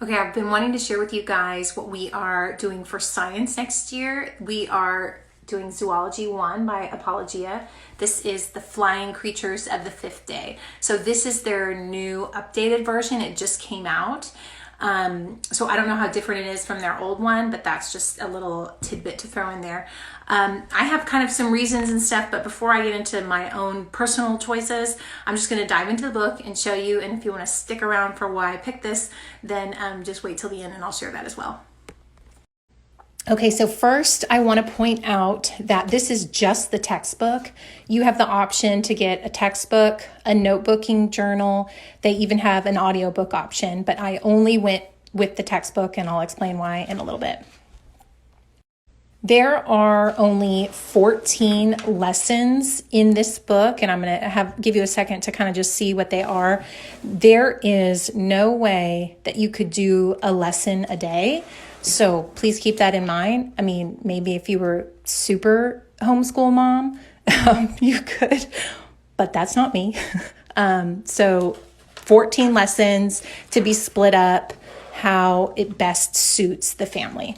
Okay, I've been wanting to share with you guys what we are doing for science next year. We are doing Zoology 1 by Apologia. This is the flying creatures of the fifth day. So this is their new updated version. It just came out. So I don't know how different it is from their old one, but that's just a little tidbit to throw in there. I have kind of some reasons and stuff, but before I get into my own personal choices, I'm just going to dive into the book and show you. And if you want to stick around for why I picked this, then just wait till the end and I'll share that as well. Okay, so first I want to point out that this is just the textbook. You have the option to get a textbook, a notebooking journal. They even have an audiobook option, but I only went with the textbook and I'll explain why in a little bit. There are only 14 lessons in this book, and I'm going to give you a second to kind of just see what they are. There is no way that you could do a lesson a day. So please keep that in mind. I mean, maybe if you were super homeschool mom, you could, but that's not me. So 14 lessons to be split up how it best suits the family.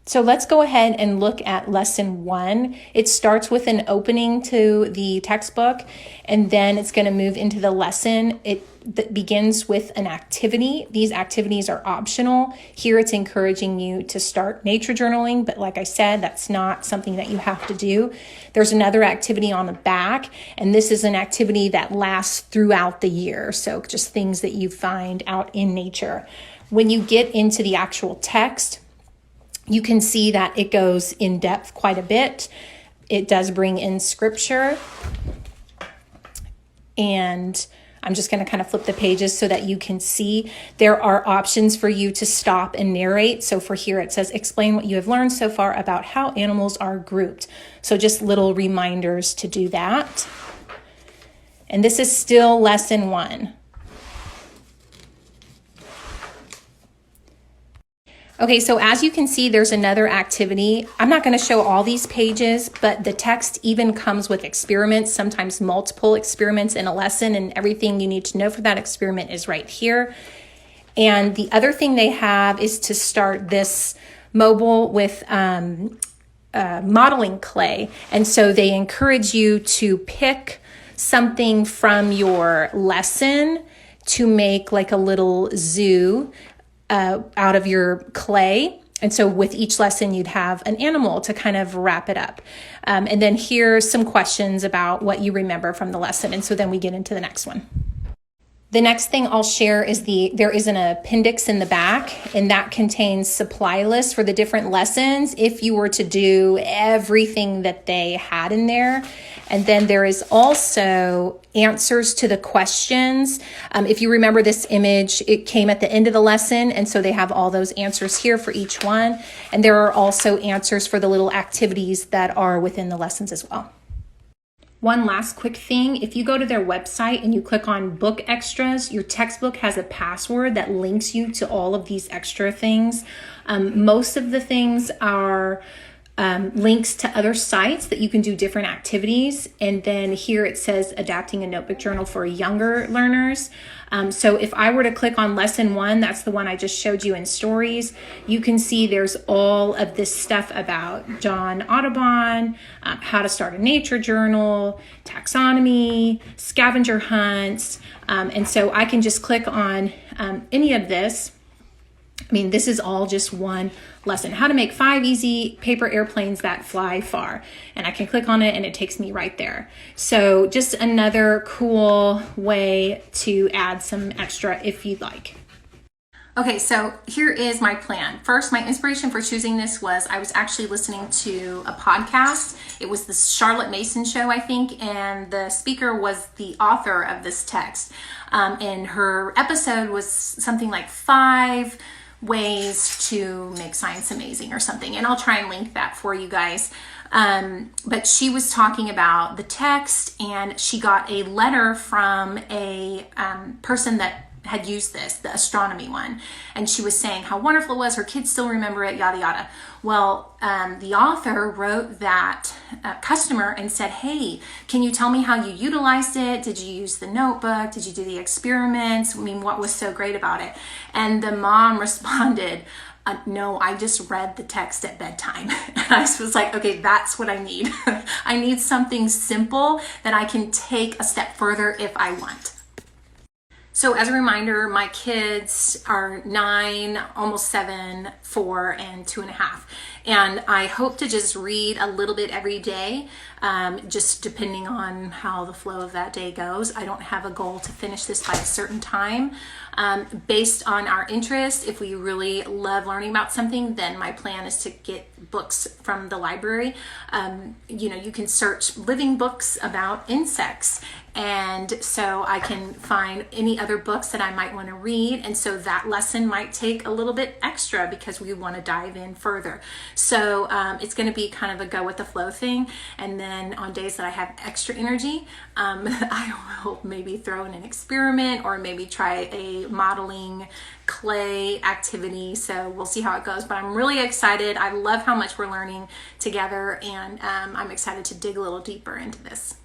So let's go ahead and look at lesson 1. It starts with an opening to the textbook, and then it's going to move into the lesson. It begins with an activity. These activities are optional. Here it's encouraging you to start nature journaling, but like I said, that's not something that you have to do. There's another activity on the back, and this is an activity that lasts throughout the year. So just things that you find out in nature. When you get into the actual text, you can see that it goes in depth quite a bit. It does bring in scripture. And I'm just going to kind of flip the pages so that you can see there are options for you to stop and narrate. So for here, it says, explain what you have learned so far about how animals are grouped. So just little reminders to do that. And this is still lesson 1. Okay, so as you can see, there's another activity. I'm not going to show all these pages, but the text even comes with experiments, sometimes multiple experiments in a lesson, and everything you need to know for that experiment is right here. And the other thing they have is to start this mobile with modeling clay. And so they encourage you to pick something from your lesson to make like a little zoo out of your clay. And so with each lesson, you'd have an animal to kind of wrap it up. And then here's some questions about what you remember from the lesson. And so then we get into the next one. The next thing I'll share is there is an appendix in the back, and that contains supply lists for the different lessons if you were to do everything that they had in there. And then there is also answers to the questions. If you remember this image, it came at the end of the lesson, and so they have all those answers here for each one. And there are also answers for the little activities that are within the lessons as well. One last quick thing, if you go to their website and you click on book extras, your textbook has a password that links you to all of these extra things. Most of the things are links to other sites that you can do different activities. And then here it says adapting a notebook journal for younger learners. So if I were to click on lesson 1, that's the one I just showed you in stories, you can see there's all of this stuff about John Audubon, how to start a nature journal, taxonomy, scavenger hunts. And so I can just click on any of this. I mean, this is all just one lesson. How to make 5 easy paper airplanes that fly far. And I can click on it and it takes me right there. So just another cool way to add some extra if you'd like. Okay, so here is my plan. First, my inspiration for choosing this was I was actually listening to a podcast. It was the Charlotte Mason show, I think, and the speaker was the author of this text. And her episode was something like 5 ways to make science amazing or something. And I'll try and link that for you guys. But she was talking about the text, and she got a letter from a person that had used this, the astronomy one, and she was saying how wonderful it was. Her kids still remember it, yada, yada. Well, the author wrote that customer and said, hey, can you tell me how you utilized it? Did you use the notebook? Did you do the experiments? I mean, what was so great about it? And the mom responded, no, I just read the text at bedtime. And I was like, okay, that's what I need. I need something simple that I can take a step further if I want. So as a reminder, my kids are 9, almost 7, 4, and 2.5. And I hope to just read a little bit every day, just depending on how the flow of that day goes. I don't have a goal to finish this by a certain time. Based on our interest, if we really love learning about something, then my plan is to get books from the library. You can search living books about insects. And so I can find any other books that I might want to read. And so that lesson might take a little bit extra because we want to dive in further. So it's going to be kind of a go with the flow thing. And then on days that I have extra energy, I will maybe throw in an experiment or maybe try a modeling clay activity. So we'll see how it goes. But I'm really excited. I love how much we're learning together. And I'm excited to dig a little deeper into this.